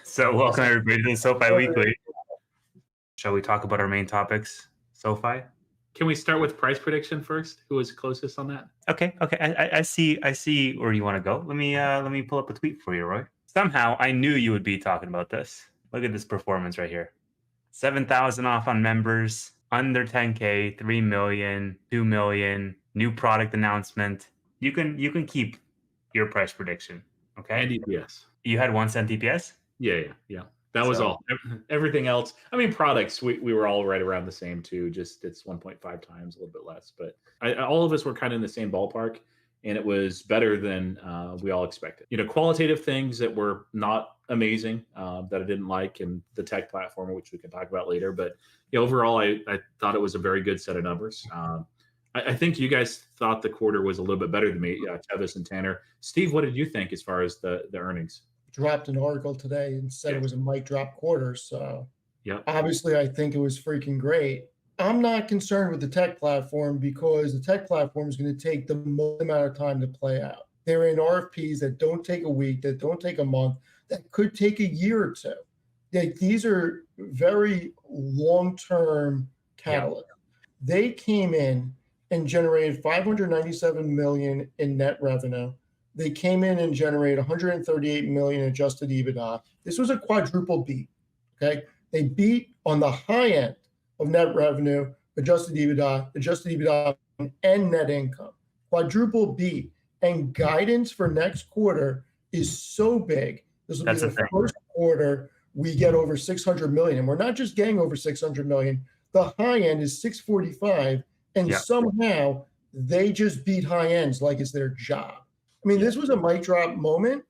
So welcome everybody to the SoFi Weekly. Shall we talk about our main topics? SoFi? Can we start with price prediction first? Who was closest on that? Okay. I see where you want to go. Let me pull up a tweet for you, Roy. Somehow I knew you would be talking about this. Look at this performance right here. 7,000 off on members, under 10K, 3 million, 2 million, new product announcement. You can keep your price prediction. Okay. And EPS. You had 1 cent EPS? Yeah. That was So- all. Everything else. I mean, products, we were all right around the same too. Just it's 1.5 times, a little bit less. But all of us were kind of in the same ballpark, and it was better than we all expected. Qualitative things that were not amazing that I didn't like, and the tech platform, which we can talk about later. But overall, I thought it was a very good set of numbers. I think you guys thought the quarter was a little bit better than me, Tevis and Tannor. Steve, what did you think as far as the earnings? Dropped an article today and said it was a mic drop quarter. So Yeah. obviously I think it was freaking great. I'm not concerned with the tech platform because the tech platform is going to take the most amount of time to play out. They're in RFPs that don't take a week, that don't take a month, that could take a year or two. These are very long-term catalysts. They came in and generated $597 million in net revenue. They came in and generated $138 million adjusted EBITDA. This was a quadruple beat. Okay, they beat on the high end of net revenue, adjusted EBITDA, and net income. Quadruple beat, and guidance for next quarter is so big. This will be the first quarter we get over 600 million, and we're not just getting over 600 million. The high end is 645, and somehow they just beat high ends like it's their job. I mean, this was a mic drop moment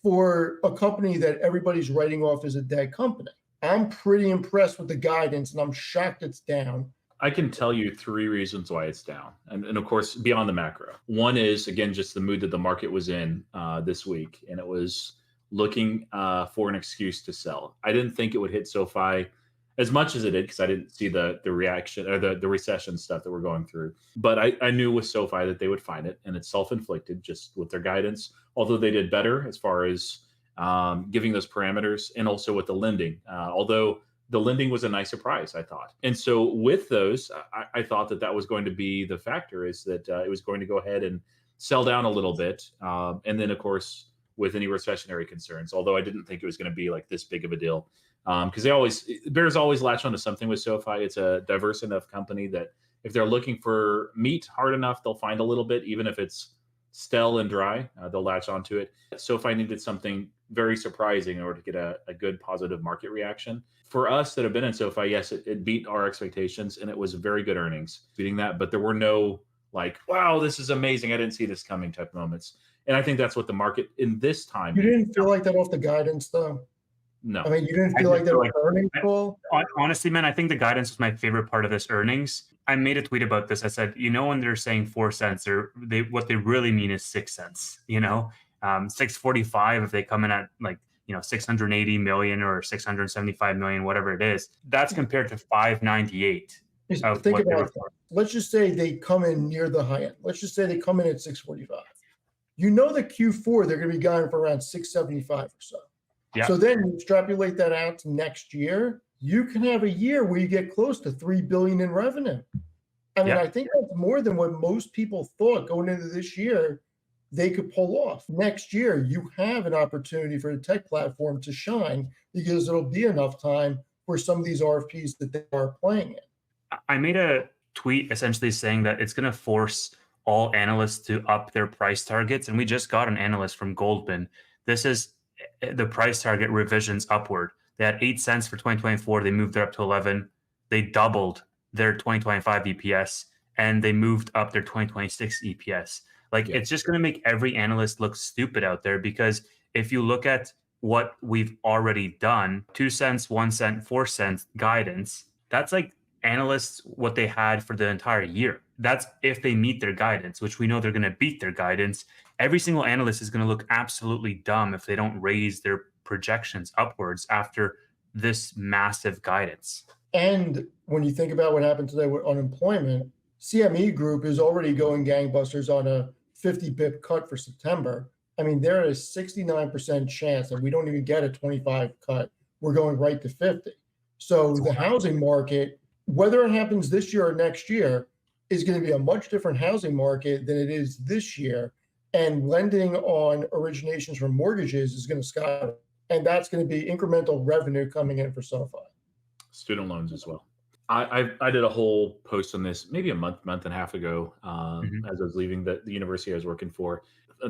for a company that everybody's writing off as a dead company. I'm pretty impressed with the guidance, and I'm shocked it's down. I can tell you 3 reasons why it's down. And of course, beyond the macro. One is, again, just the mood that the market was in this week, and it was looking for an excuse to sell. I didn't think it would hit SoFi as much as it did because I didn't see the reaction or the recession stuff that we're going through. But I knew with SoFi that they would find it, and it's self-inflicted just with their guidance, although they did better as far as giving those parameters, and also with the lending, although the lending was a nice surprise, I thought. And so with those, I thought that was going to be the factor, is that it was going to go ahead and sell down a little bit. And then, of course, with any recessionary concerns, although I didn't think it was going to be like this big of a deal. Because bears always latch onto something with SoFi. It's a diverse enough company that if they're looking for meat hard enough, they'll find a little bit, even if it's stale and dry, they'll latch onto it. SoFi needed something very surprising in order to get a good positive market reaction. For us that have been in SoFi, yes, it beat our expectations, and it was very good earnings beating that, but there were no like, wow, this is amazing, I didn't see this coming type moments. And I think that's what the market in this time. You didn't feel like that off the guidance, though? No. I mean, you didn't feel like that was earnings call? Honestly, man, I think the guidance was my favorite part of this earnings. I made a tweet about this. I said, when they're saying 4 cents, what they really mean is 6 cents. 645 if they come in at 680 million or 675 million, whatever it is. That's compared to 598. Think about that. Let's just say they come in near the high end. Let's just say they come in at 645. The Q4 they're going to be going for around 675 or so. Yeah. So then you extrapolate that out to next year, you can have a year where you get close to $3 billion in revenue. I mean, I think that's more than what most people thought going into this year they could pull off. Next year, you have an opportunity for the tech platform to shine because it'll be enough time for some of these RFPs that they are playing in. I made a tweet essentially saying that it's going to force all analysts to up their price targets. And we just got an analyst from Goldman. This is the price target revisions upward. They had 8 cents for 2024. They moved it up to 11. They doubled their 2025 EPS, and they moved up their 2026 EPS. It's just going to make every analyst look stupid out there, because if you look at what we've already done, 2 cents, 1 cent, 4 cents guidance, that's like analysts what they had for the entire year. That's if they meet their guidance, which we know they're going to beat their guidance. Every single analyst is going to look absolutely dumb if they don't raise their projections upwards after this massive guidance. And when you think about what happened today with unemployment, CME Group is already going gangbusters on a 50 bip cut for September. I mean, there is 69% chance that we don't even get a 25 cut. We're going right to 50. So the housing market, whether it happens this year or next year, is going to be a much different housing market than it is this year. And lending on originations from mortgages is going to skyrocket. And that's going to be incremental revenue coming in for SoFi. Student loans as well. I did a whole post on this maybe a month and a half ago as I was leaving the university I was working for.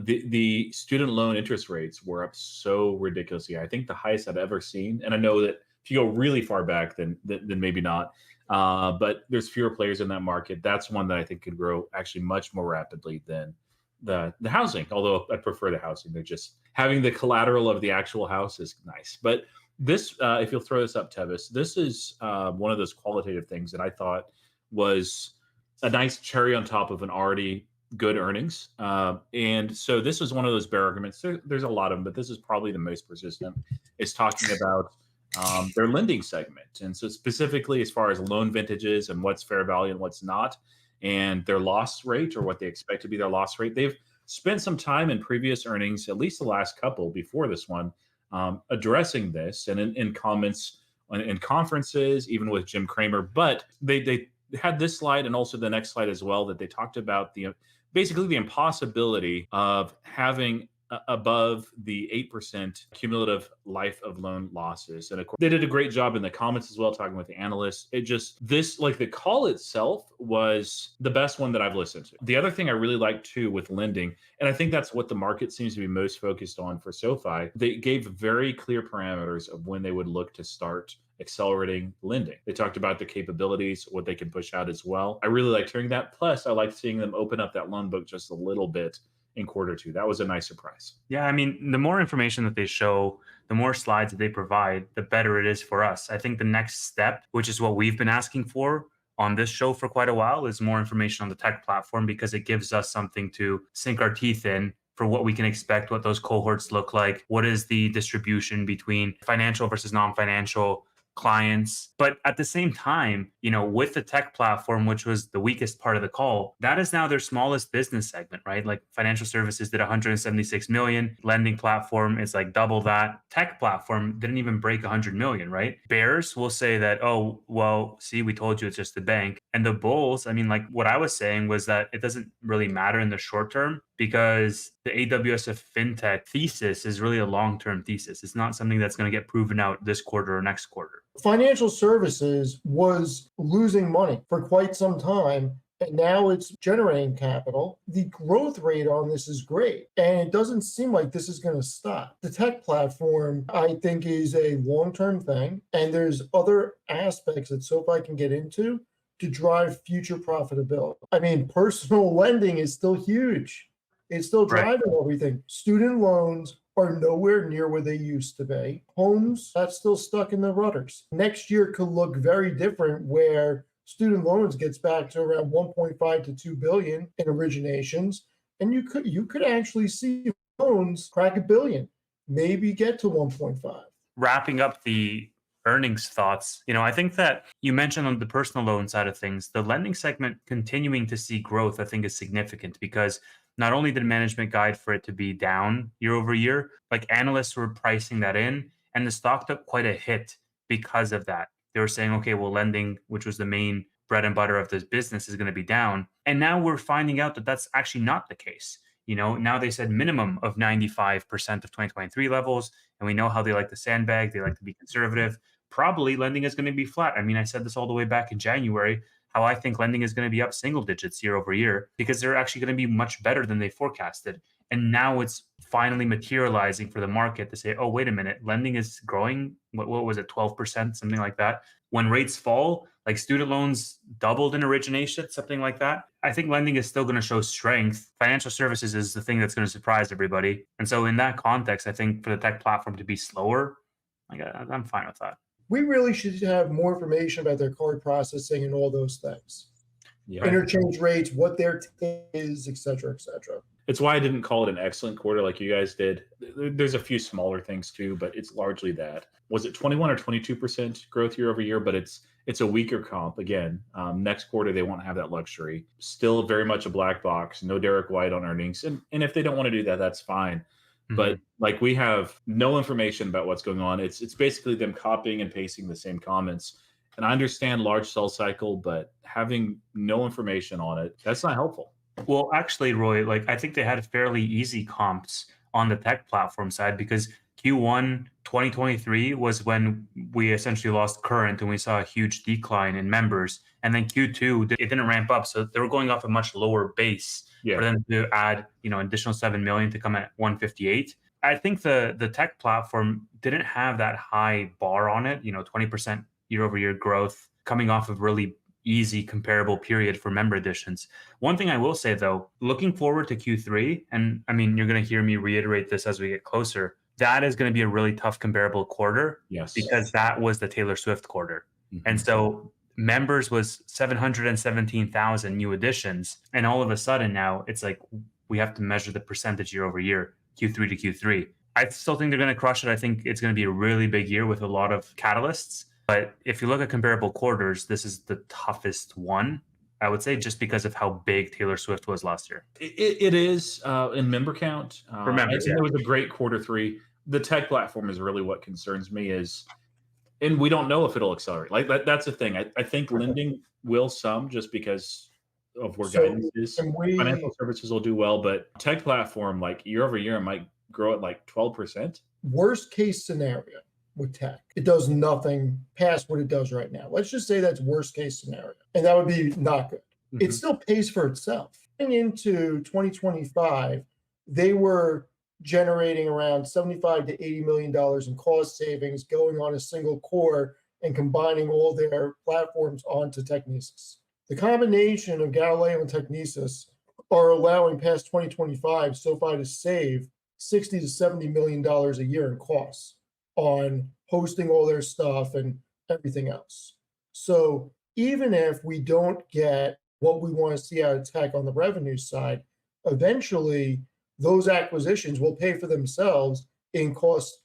The student loan interest rates were up so ridiculously. I think the highest I've ever seen. And I know that if you go really far back, then maybe not. But there's fewer players in that market. That's one that I think could grow actually much more rapidly than the housing. Although I prefer the housing. They're just having the collateral of the actual house is nice. But this, if you'll throw this up, Tevis, this is one of those qualitative things that I thought was a nice cherry on top of an already good earnings. And so this was one of those bear arguments. There's a lot of them, but this is probably the most persistent. Is talking about their lending segment. And so specifically as far as loan vintages and what's fair value and what's not, and their loss rate or what they expect to be their loss rate. They've spent some time in previous earnings, at least the last couple before this one, addressing this and in comments in conferences, even with Jim Cramer. But they had this slide and also the next slide as well that they talked about basically the impossibility of having above the 8% cumulative life of loan losses. And of course, they did a great job in the comments as well, talking with the analysts. The call itself was the best one that I've listened to. The other thing I really like too with lending, and I think that's what the market seems to be most focused on for SoFi, they gave very clear parameters of when they would look to start accelerating lending. They talked about the capabilities, what they can push out as well. I really liked hearing that. Plus, I liked seeing them open up that loan book just a little bit in quarter two. That was a nice surprise. Yeah, I mean, the more information that they show, the more slides that they provide, the better it is for us. I think the next step, which is what we've been asking for on this show for quite a while, is more information on the tech platform, because it gives us something to sink our teeth in for what we can expect, what those cohorts look like, what is the distribution between financial versus non-financial clients. But at the same time, with the tech platform, which was the weakest part of the call, that is now their smallest business segment, right? Like financial services did 176 million, lending platform is like double that. Tech platform didn't even break 100 million, right? Bears will say that, oh, well, see, we told you it's just a bank. And the bulls, I mean, like what I was saying was that it doesn't really matter in the short term, because the AWS of fintech thesis is really a long-term thesis. It's not something that's going to get proven out this quarter or next quarter. Financial services was losing money for quite some time, and now it's generating capital. The growth rate on this is great, and it doesn't seem like this is going to stop. The tech platform, I think, is a long-term thing, and there's other aspects that SoFi can get into to drive future profitability. I mean, personal lending is still huge. It's still driving everything. Student loans are nowhere near where they used to be. Homes, that's still stuck in the rudders. Next year could look very different, where student loans gets back to around 1.5 to 2 billion in originations. And you could actually see loans crack $1 billion, maybe get to 1.5. Wrapping up the earnings thoughts, I think that you mentioned on the personal loan side of things, the lending segment continuing to see growth, I think, is significant, because not only did management guide for it to be down year over year, like analysts were pricing that in, and the stock took quite a hit because of that. They were saying, okay, well, lending, which was the main bread and butter of this business, is going to be down. And now we're finding out that that's actually not the case. Now they said minimum of 95% of 2023 levels, and we know how they like to sandbag. They like to be conservative. Probably lending is going to be flat. I mean, I said this all the way back in January, how I think lending is going to be up single digits year over year, because they're actually going to be much better than they forecasted. And now it's finally materializing for the market to say, oh, wait a minute, lending is growing. What was it, 12%, something like that? When rates fall, like student loans doubled in origination, something like that. I think lending is still going to show strength. Financial services is the thing that's going to surprise everybody. And so in that context, I think for the tech platform to be slower, I'm fine with that. We really should have more information about their card processing and all those things. Yeah. Interchange rates, what their is, et cetera, et cetera. It's why I didn't call it an excellent quarter like you guys did. There's a few smaller things too, but it's largely that. Was it 21 or 22% growth year over year? But it's a weaker comp. Again, next quarter, they won't have that luxury. Still very much a black box. No Derek White on earnings. And if they don't want to do that, that's fine. But like we have no information about what's going on. It's basically them copying and pasting the same comments. And I understand large sell cycle, but having no information on it, that's not helpful. Well, actually, Roy, like I think they had fairly easy comps on the tech platform side because Q1 2023 was when we essentially lost current and we saw a huge decline in members. And then Q2, it didn't ramp up. So they were going off a much lower base for Yeah. them to add, additional 7 million to come at 158. I think the tech platform didn't have that high bar on it, 20% year over year growth coming off of really easy comparable period for member additions. One thing I will say though, looking forward to Q3, and I mean, you're going to hear me reiterate this as we get closer, that is going to be a really tough comparable quarter Yes. because that was the Taylor Swift quarter. And Mhm. so members was 717,000 new additions. And all of a sudden now it's like we have to measure the percentage year over year, Q3 to Q3. I still think they're going to crush it. I think it's going to be a really big year with a lot of catalysts. But if you look at comparable quarters, this is the toughest one, I would say, just because of how big Taylor Swift was last year. It is in member count. For members, And yeah. it was a great quarter 3. The tech platform is really what concerns me and we don't know if it'll accelerate. Like that's the thing. I think lending will some just because of where So guidance is. can we, Financial services will do well, but tech platform, like year over year, might grow at like 12%. worst case scenario with tech, it does nothing past what it does right now. Let's just say that's worst case scenario. And that would be not good. It Mhm. still pays for itself. And into 2025, they were generating around 75 to 80 million dollars in cost savings going on a single core and combining all their platforms onto Technesis. The combination of Galileo and Technesis are allowing past 2025 SoFi to save 60 to 70 million dollars a year in costs on hosting all their stuff and everything else. So even if we don't get what we want to see out of tech on the revenue side, eventually those acquisitions will pay for themselves in cost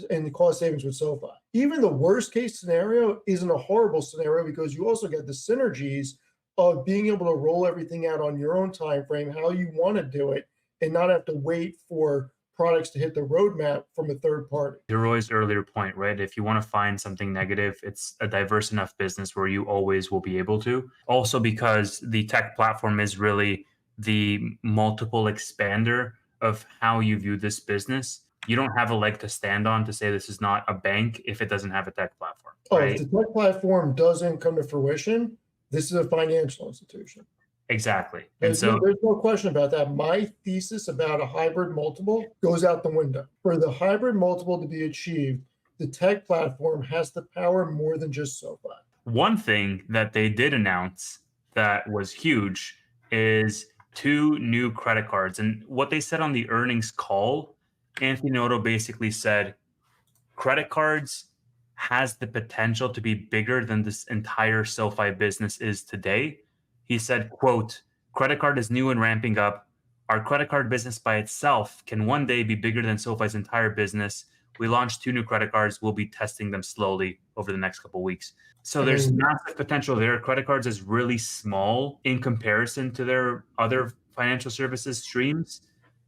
and the cost savings with SoFi. Even the worst case scenario isn't a horrible scenario because you also get the synergies of being able to roll everything out on your own time frame, how you want to do it, and not have to wait for products to hit the roadmap from a third party. To Roy's earlier point, right? If you want to find something negative, it's a diverse enough business where you always will be able to. Also, because the tech platform is really the multiple expander of how you view this business. You don't have a leg to stand on to say this is not a bank if it doesn't have a tech platform, Oh, if right? the tech platform doesn't come to fruition, this is a financial institution. Exactly. And There's no question about that. My thesis about a hybrid multiple goes out the window. For the hybrid multiple to be achieved, the tech platform has to power more than just SoFi. one thing that they did announce that was huge is 2 new credit cards. And what they said on the earnings call, Anthony Noto basically said credit cards has the potential to be bigger than this entire SoFi business is today. He said, quote, credit card is new and ramping up. Our credit card business by itself can one day be bigger than SoFi's entire business. We launched 2 new credit cards. We'll be testing them slowly over the next couple of weeks. So I there's mean, massive potential there. Credit cards is really small in comparison to their other financial services streams,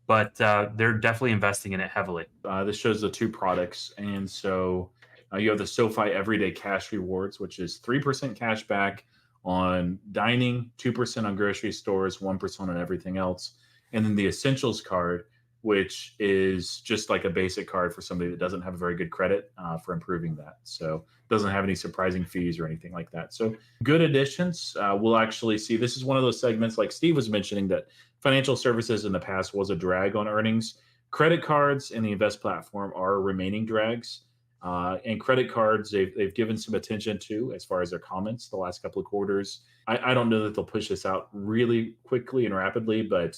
but they're definitely investing in it heavily. This shows the 2 products. And so you have the SoFi Everyday Cash Rewards, which is 3% cash back on dining, 2% on grocery stores, 1% on everything else. And then the Essentials card, which is just like a basic card for somebody that doesn't have a very good credit for improving that. So doesn't have any surprising fees or anything like that. So good additions. We'll actually see. This is one of those segments, like Steve was mentioning, that financial services in the past was a drag on earnings. Credit cards and the Invest platform are remaining drags. And credit cards, they've given some attention to as far as their comments the last couple of quarters. I don't know that they'll push this out really quickly and rapidly, but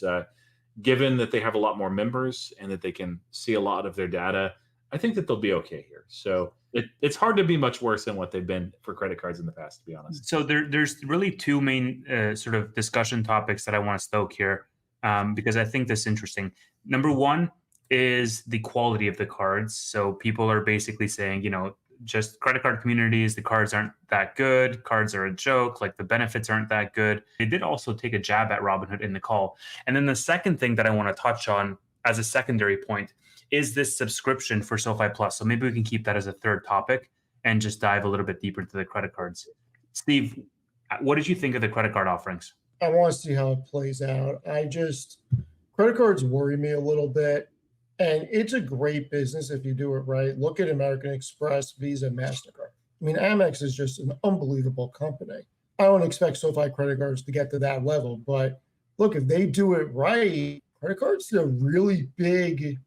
given that they have a lot more members and that they can see a lot of their data, I think that they'll be okay here. So it's hard to be much worse than what they've been for credit cards in the past, to be honest. So there's really 2 main sort of discussion topics that I want to stoke here because I think this is interesting. Number one is the quality of the cards. So people are basically saying, just credit card communities, the cards aren't that good. Cards are a joke. Like the benefits aren't that good. They did also take a jab at Robinhood in the call. And then the second thing that I want to touch on as a secondary point is this subscription for SoFi Plus? So maybe we can keep that as a third topic and just dive a little bit deeper into the credit cards. Steve, what did you think of the credit card offerings? I want to see how it plays out. Credit cards worry me a little bit. And it's a great business if you do it right. Look at American Express, Visa, MasterCard. I mean, Amex is just an unbelievable company. I don't expect SoFi credit cards to get to that level, but look, if they do it right, credit cards is a really big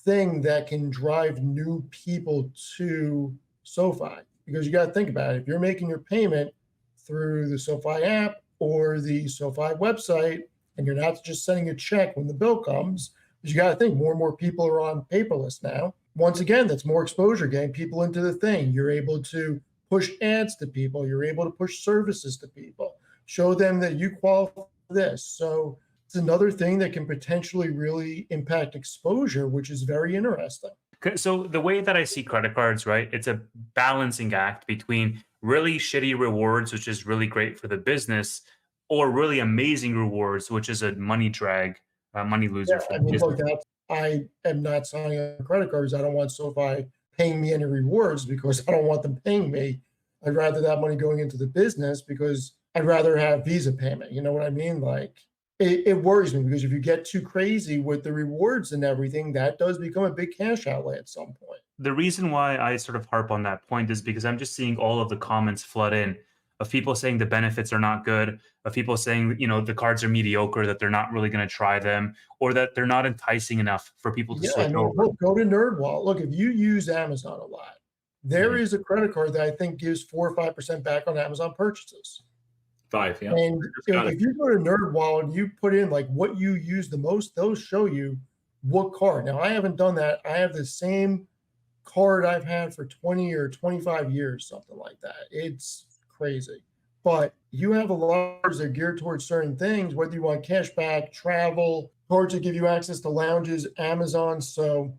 thing that can drive new people to SoFi. Because you got to think about it. If you're making your payment through the SoFi app or the SoFi website, and you're not just sending a check when the bill comes, you got to think more and more people are on paperless now. Once again, that's more exposure, getting people into the thing. You're able to push ads to people. You're able to push services to people, show them that you qualify for this. So it's another thing that can potentially really impact exposure, which is very interesting. So the way that I see credit cards, right, it's a balancing act between really shitty rewards, which is really great for the business, or really amazing rewards, which is a money drag, a money Yeah, loser for I the mean, business. look, I am not signing up credit cards. I don't want SoFi paying me any rewards because I don't want them paying me. I'd rather that money going into the business because I'd rather have Visa payment. You know what I mean? Like it worries me because if you get too crazy with the rewards and everything, that does become a big cash outlay at some point. The reason why I sort of harp on that point is because I'm just seeing all of the comments flood in of people saying the benefits are not good, of people saying, the cards are mediocre, that they're not really going to try them, or that they're not enticing enough for people to Yeah, I switch mean, over. look, go to NerdWallet. Look, if you use Amazon a lot, there Mhm. is a credit card that I think gives 4 or 5% back on Amazon purchases. 5, yeah. And Just got it. if you go to NerdWallet and you put in like what you use the most, they'll show you what card. Now, I haven't done that. I have the same card I've had for 20 or 25 years, something like that. It's crazy. But you have a lot of cards that are geared towards certain things, whether you want cash back, travel, cards that give you access to lounges, Amazon. So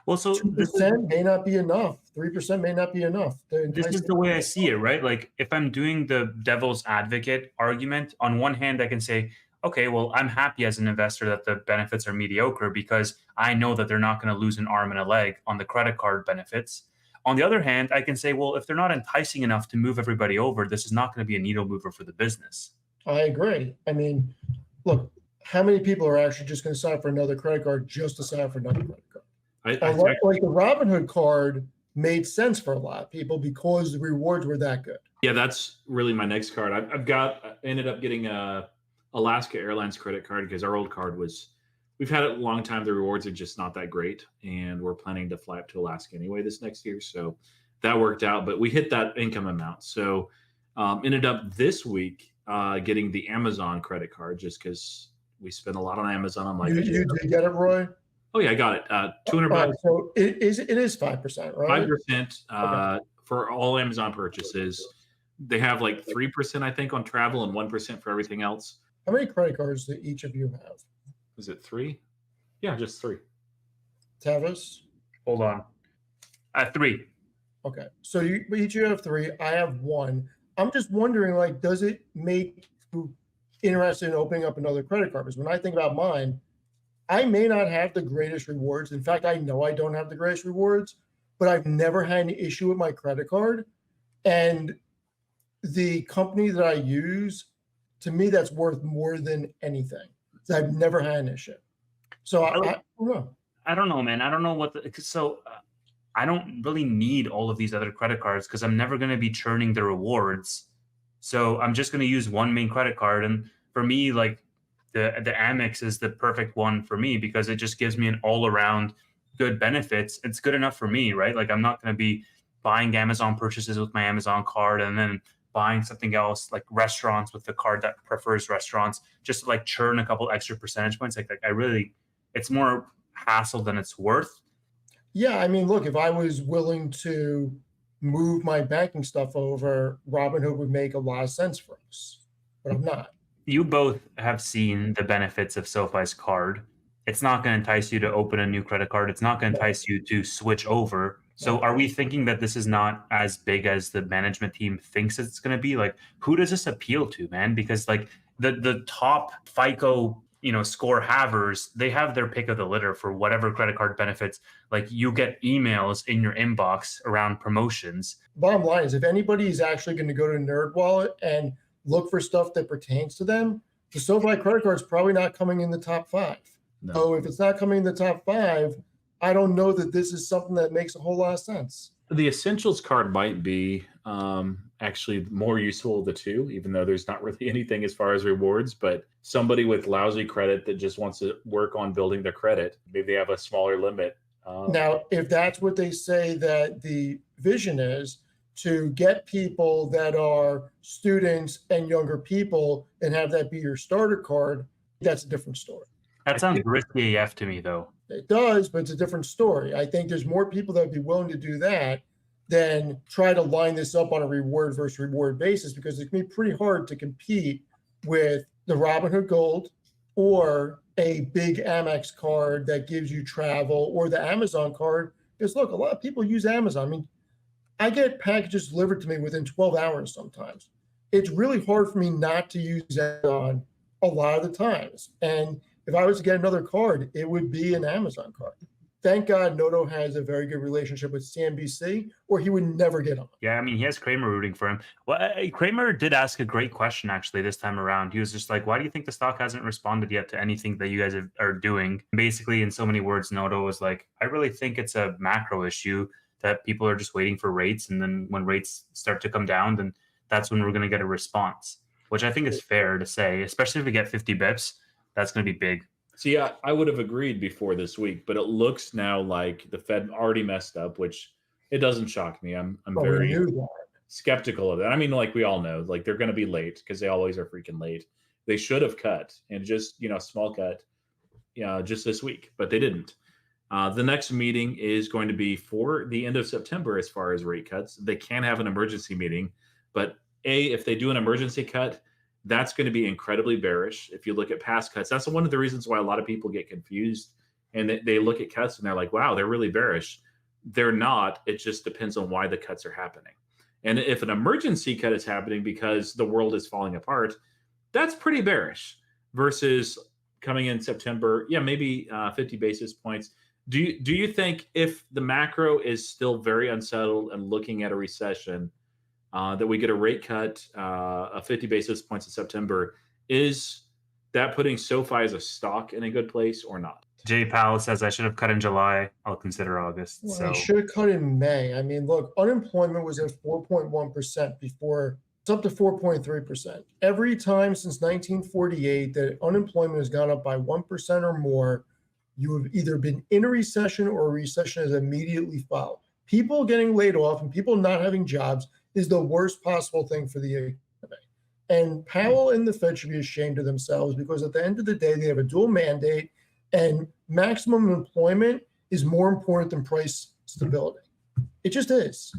Well, so this is 2% may not be enough. 3% may not be enough to this entice is the way I see it, right? Like if I'm doing the devil's advocate argument, on one hand, I can say, okay, well, I'm happy as an investor that the benefits are mediocre because I know that they're not going to lose an arm and a leg on the credit card benefits. On the other hand, I can say, well, if they're not enticing enough to move everybody over, this is not going to be a needle mover for the business. I agree. I mean, look, how many people are actually just going to sign up for another credit card just to sign up for another credit card? I Like the Robinhood card made sense for a lot of people because the rewards were that good. Yeah, that's really my next card. I ended up getting a Alaska Airlines credit card because our old card we've had it a long time. The rewards are just not that great, and we're planning to fly up to Alaska anyway this next year. So that worked out, but we hit that income amount. So ended up this week getting the Amazon credit card just because we spend a lot on Amazon. I'm like, You did get it, Roy? oh yeah, I got it. 200 All right, bucks, so it is 5%, right? 5% Okay. for all Amazon purchases. They have like 3%, I think, on travel and 1% for everything else. How many credit cards do each of you have? Is it 3? Yeah, just 3. Tevis? Hold on. At 3. Okay. So each you have 3. I have 1. I'm just wondering, like, does it make you interested in opening up another credit card? Because when I think about mine, I may not have the greatest rewards. In fact, I know I don't have the greatest rewards, but I've never had an issue with my credit card. And the company that I use, to me, that's worth more than anything. So I've never had an issue. So I don't know. I don't know, man. I don't know I don't really need all of these other credit cards because I'm never going to be churning the rewards. So I'm just going to use one main credit card. And for me, like the Amex is the perfect one for me because it just gives me an all around good benefits. It's good enough for me, right? Like I'm not going to be buying Amazon purchases with my Amazon card and then buying something else like restaurants with the card that prefers restaurants just to like churn a couple extra percentage points. Like I really, it's more hassle than it's worth. Yeah, I mean, look, if I was willing to move my banking stuff over, Robinhood would make a lot of sense for us, but I'm not. You both have seen the benefits of SoFi's card. It's not going to entice you to open a new credit card. It's not going to No, entice you to switch over. So no. are we thinking that this is not as big as the management team thinks it's going to be? Like, who does this appeal to, man? Because like the top FICO score havers, they have their pick of the litter for whatever credit card benefits. Like you get emails in your inbox around promotions. Bottom line is, if anybody is actually going to go to NerdWallet and look for stuff that pertains to them, the SoFi credit card is probably not coming in the top 5. No. So if it's not coming in the top 5, I don't know that this is something that makes a whole lot of sense. The Essentials card might be actually more useful of the two, even though there's not really anything as far as rewards. But somebody with lousy credit that just wants to work on building their credit, maybe they have a smaller limit. Now, if that's what they say that the vision is, to get people that are students and younger people and have that be your starter card, that's a different story. That sounds risky AF to me, though. It does, but it's a different story. I think there's more people that would be willing to do that than try to line this up on a reward versus reward basis, because it can be pretty hard to compete with the Robinhood Gold or a big Amex card that gives you travel, or the Amazon card. Because look, a lot of people use Amazon. I mean, I get packages delivered to me within 12 hours sometimes. It's really hard for me not to use Amazon a lot of the times. And if I was to get another card, it would be an Amazon card. Thank God Noto has a very good relationship with CNBC, or he would never get on. Yeah, I mean, he has Kramer rooting for him. Well, Kramer did ask a great question, actually, this time around. He was just like, why do you think the stock hasn't responded yet to anything that you guys are doing? Basically, in so many words, Noto was like, I really think it's a macro issue that people are just waiting for rates. And then when rates start to come down, then that's when we're going to get a response, which I think is fair to say, especially if we get 50 bips. That's going to be big. See, I would have agreed before this week, but it looks now like the Fed already messed up, which it doesn't shock me. I'm very skeptical of that. I mean, like we all know, like they're going to be late because they always are freaking late. They should have cut, and just, small cut, just this week, but they didn't. The next meeting is going to be for the end of September as far as rate cuts. They can have an emergency meeting, but if they do an emergency cut, that's going to be incredibly bearish. If you look at past cuts, that's one of the reasons why a lot of people get confused, and they look at cuts and they're like, wow, they're really bearish. They're not. It just depends on why the cuts are happening. And if an emergency cut is happening because the world is falling apart, that's pretty bearish versus coming in September. Yeah, maybe 50 basis points. Do you think if the macro is still very unsettled and looking at a recession, that we get a rate cut of 50 basis points in September? Is that putting SoFi as a stock in a good place or not? Jay Powell says I should have cut in July. I'll consider August. Well, so I should have cut in May. I mean, look, unemployment was at 4.1% before. It's up to 4.3%. Every time since 1948 that unemployment has gone up by 1% or more, you have either been in a recession or a recession has immediately followed. People getting laid off and people not having jobs is the worst possible thing for the economy. And Powell and the Fed should be ashamed of themselves, because at the end of the day, they have a dual mandate, and maximum employment is more important than price stability. It just is.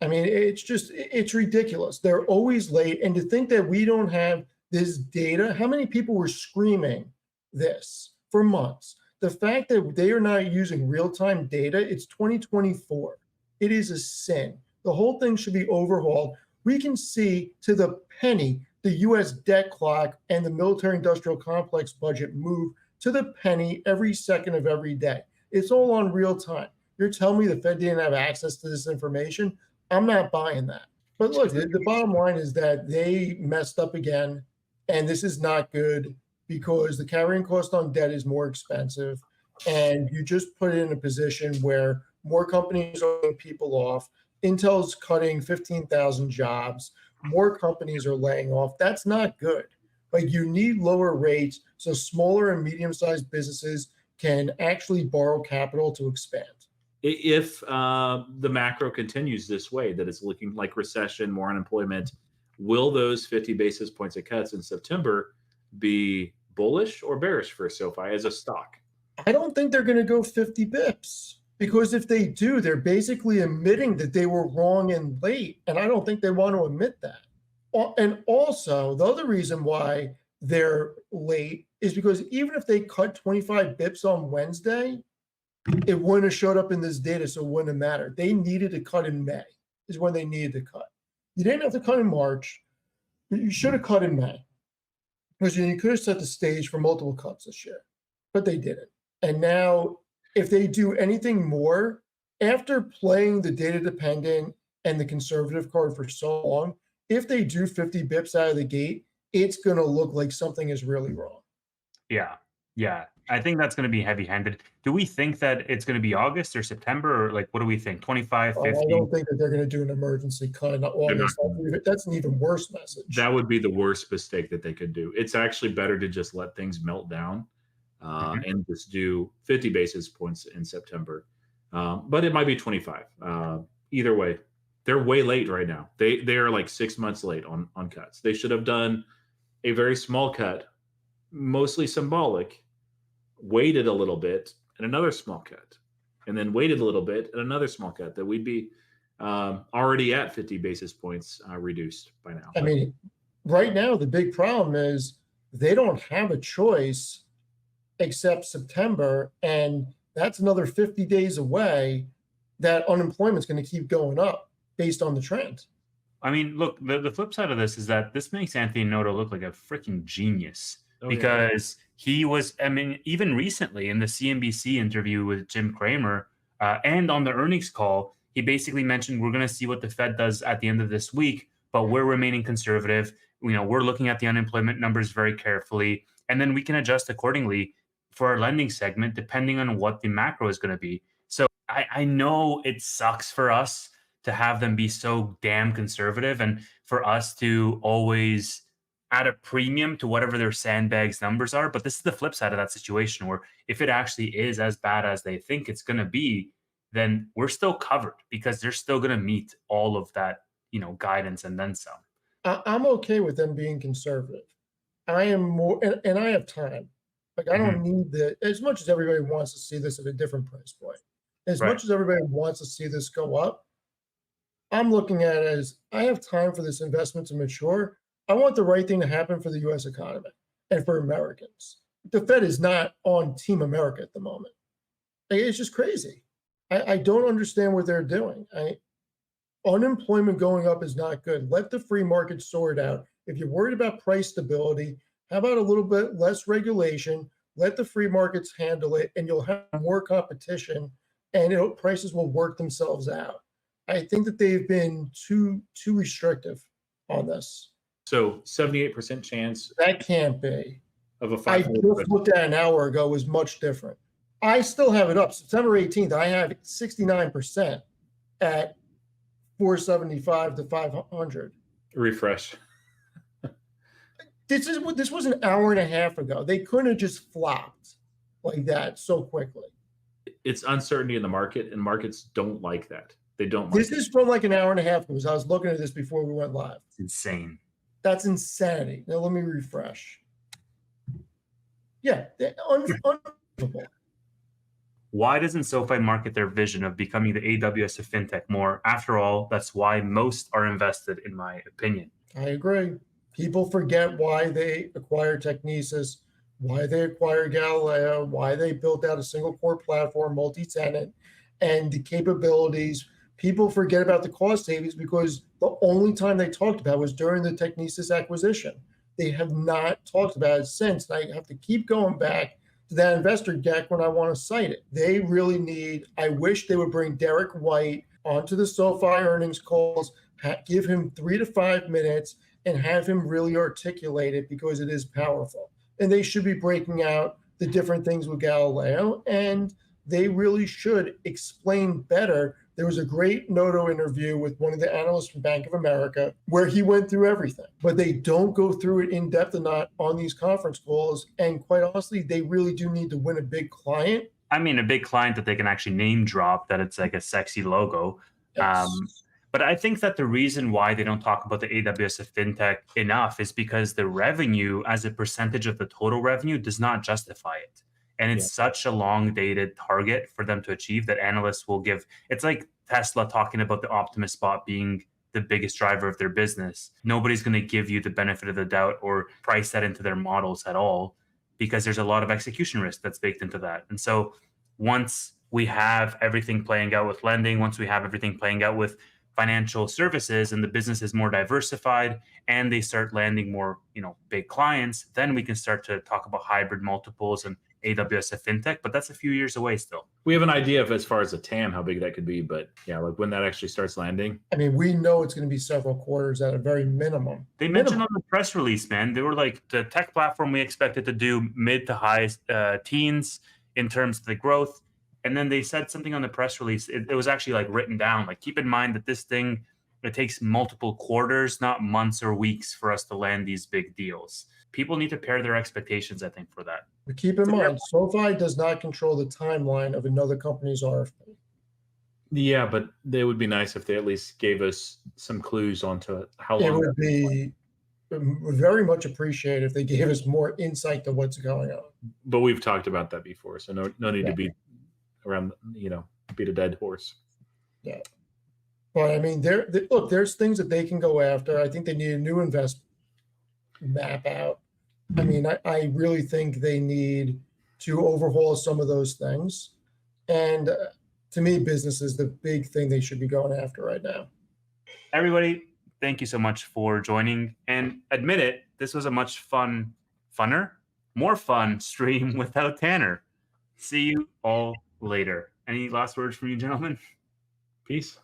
I mean, it's ridiculous. They're always late. And to think that we don't have this data, how many people were screaming this for months? The fact that they are not using real-time data, it's 2024. It is a sin. The whole thing should be overhauled. We can see to the penny the U.S. debt clock and the military-industrial complex budget move to the penny every second of every day. It's all on real time. You're telling me the Fed didn't have access to this information? I'm not buying that. But look, the bottom line is that they messed up again, and this is not good, because the carrying cost on debt is more expensive, and you just put it in a position where more companies are laying people off. Intel's cutting 15,000 jobs. More companies are laying off. That's not good. Like, you need lower rates so smaller and medium-sized businesses can actually borrow capital to expand. If the macro continues this way, that it's looking like recession, more unemployment, will those 50 basis points of cuts in September be bullish or bearish for SoFi as a stock? I don't think they're going to go 50 bips. Because if they do, they're basically admitting that they were wrong and late. And I don't think they want to admit that. And also, the other reason why they're late is because even if they cut 25 bips on Wednesday, it wouldn't have showed up in this data, so it wouldn't have mattered. They needed to cut in May, is when they needed to cut. You didn't have to cut in March, but you should have cut in May. Because you could have set the stage for multiple cuts this year, but they didn't. And now, if they do anything more, after playing the data dependent and the conservative card for so long, if they do 50 bips out of the gate, it's going to look like something is really wrong. Yeah. Yeah. I think that's going to be heavy handed. Do we think that it's going to be August or September, or like, what do we think? 25, I 50? don't think that they're going to do an emergency cut in They're not August. That's an even worse message. That would be the worst mistake that they could do. It's actually better to just let things melt down and just do 50 basis points in September. But it might be 25. Either way, they're way late right now. They are like 6 months late on cuts. They should have done a very small cut, mostly symbolic, waited a little bit, and another small cut, and then waited a little bit and another small cut. That we'd be already at 50 basis points reduced by now. I mean, right now, the big problem is they don't have a choice except September, and that's another 50 days away. That unemployment's going to keep going up based on the trend. I mean, look, the flip side of this is that this makes Anthony Noto look like a freaking genius because he was, I mean, even recently in the CNBC interview with Jim Cramer and on the earnings call, he basically mentioned we're going to see what the Fed does at the end of this week, but we're remaining conservative. You know, we're looking at the unemployment numbers very carefully, and then we can adjust accordingly for our lending segment depending on what the macro is going to be. So I know it sucks for us to have them be so damn conservative and for us to always add a premium to whatever their sandbags numbers are. But this is the flip side of that situation where if it actually is as bad as they think it's going to be, then we're still covered because they're still going to meet all of that, you know, guidance and then some. I'm okay with them being conservative. I am more, and I have time. Like, I don't need as much as everybody wants to see this at a different price point. As much as everybody wants to see this go up, I'm looking at it as I have time for this investment to mature. I want the right thing to happen for the US economy and for Americans. The Fed is not on Team America at the moment. It's just crazy. I don't understand what they're doing. Unemployment going up is not good. Let the free market sort out. If you're worried about price stability, how about a little bit less regulation? Let the free markets handle it, and you'll have more competition, and prices will work themselves out. I think that they've been too restrictive on this. So 78% chance That can't be. of a I 500. just looked at an hour ago, was much different. I still have it up. September 18th, I have 69% at 475 to 500. Refresh. This was an hour and a half ago. They couldn't have just flopped like that so quickly. It's uncertainty in the market, and markets don't like that. They don't like This is from like an hour and a half ago. I was looking at this before we went live. It's insane. That's insanity. Now let me refresh. Yeah, unbelievable. Why doesn't SoFi market their vision of becoming the AWS of fintech more? After all, that's why most are invested, in my opinion. I agree. People forget why they acquired Technesis, why they acquired Galileo, why they built out a single core platform, multi-tenant, and the capabilities. People forget about the cost savings because the only time they talked about was during the Technesis acquisition. They have not talked about it since. And I have to keep going back to that investor deck when I want to cite it. They really need, I wish they would bring Derek White onto the SoFi earnings calls, give him 3 to 5 minutes, and have him really articulate it because it is powerful. And they should be breaking out the different things with Galileo, and they really should explain better. There was a great Noto interview with one of the analysts from Bank of America where he went through everything, but they don't go through it in depth enough on these conference calls. And quite honestly, they really do need to win a big client. I mean, a big client that they can actually name drop, that it's like a sexy logo. Yes. But I think that the reason why they don't talk about the AWS of fintech enough is because the revenue as a percentage of the total revenue does not justify it. And it's such a long dated target for them to achieve that analysts will give. It's like Tesla talking about the Optimus bot being the biggest driver of their business. Nobody's going to give you the benefit of the doubt or price that into their models at all because there's a lot of execution risk that's baked into that. And so once we have everything playing out with lending, once we have everything playing out with financial services and the business is more diversified and they start landing more, big clients, then we can start to talk about hybrid multiples and AWS of fintech. But that's a few years away still. We have an idea of, as far as the TAM, how big that could be, but yeah, like when that actually starts landing. I mean, we know it's going to be several quarters at a very minimum. They mentioned on the press release, man, they were like, the tech platform we expected to do mid to high teens in terms of the growth. And then they said something on the press release. It was actually like written down, like, keep in mind that this thing, it takes multiple quarters, not months or weeks for us to land these big deals. People need to pair their expectations, I think, for that. But keep in mind, SoFi does not control the timeline of another company's RFP. Yeah, but it would be nice if they at least gave us some clues onto how It long. would be very much appreciated if they gave us more insight to what's going on. But we've talked about that before, so no need Yeah. to beat around, beat a dead horse. Yeah. But I mean, look, there's things that they can go after. I think they need a new investment map out. I mean, I really think they need to overhaul some of those things. And to me, business is the big thing they should be going after right now. Everybody, thank you so much for joining. And admit it, this was a much more fun stream without Tannor. See you all later. Any last words from you, gentlemen? Peace.